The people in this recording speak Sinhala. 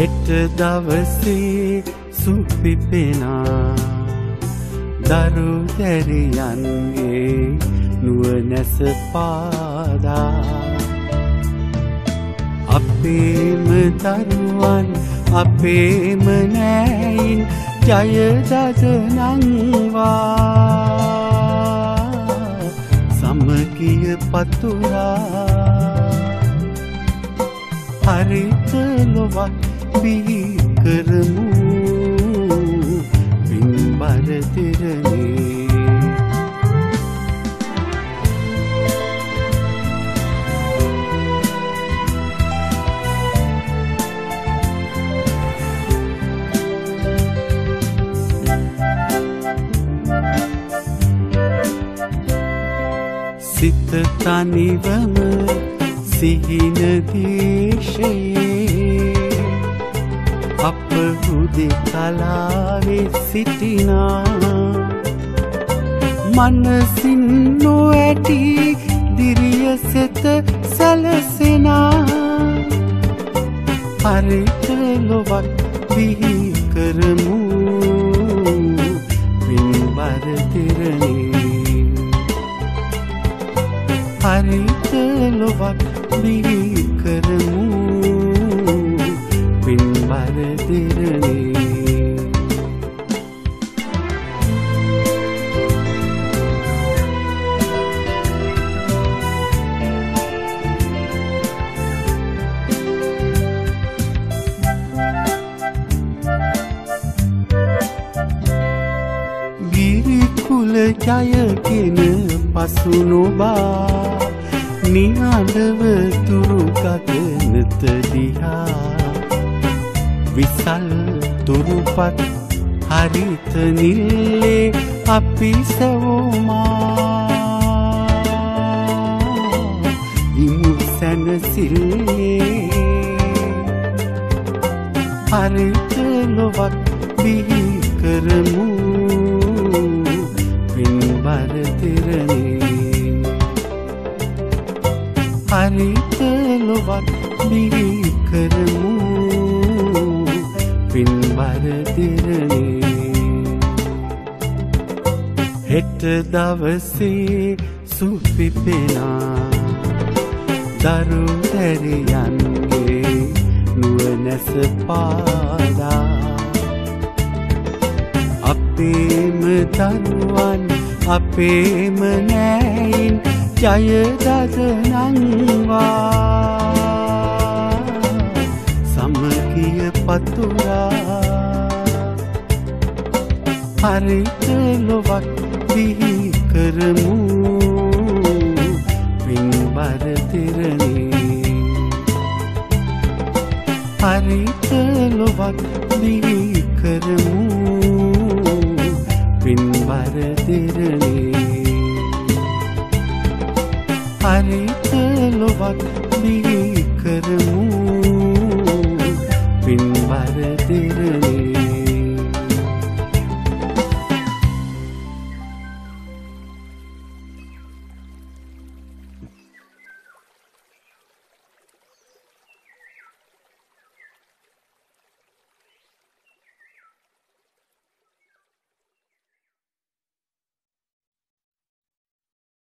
හෙට දවසේ සුපිපෙනා දරු දැරියන්ගේ නුවණැස පාදා අපේම දරුවන් අපේම නෑයින් ජය දදනංවා සමගිය පතුරා හරිත ලොවක් බිහි කරමු පින්බර තිරනේ සිත තනිවම සිහින දේශයේ අප හුදෙකලාවේ සිටිනා මනසින් නොඇටි දිරිය සෙත සැලසෙනා හරිත ලොවක් බිහි කරමු පින්බර තිරනේ හරිත ලොවක් බිහි කරමු පින්බර තිරනේ ගිරි කුල ජයගෙන පසු නොබා නිහඬව තුරු ගගනත දිහා විසල් තුරුපත් හරිත නිල්ලේ අපි සැවොමා ඉමු සැනසිල්ලේ හරිත ලොවක් බිහි කරමු පින්බර තිරනේ හරිත ලොවක් බිහි කරමු පින්බර තිරනේ හෙට දවසේ සුපිපෙනා දරු දැරියන්ගේ නුවණැස පාදා අපේම දරුවන් අපේම නෑයින් ජය දදනංවා සමගිය පතුරා හරිත ලොවක් බිහි කරමු පින්බර තිරනේ හරිත ලොවක් බිහි කරමු පින්බර තිරනේ හරිත ලොවක් බිහි කරමු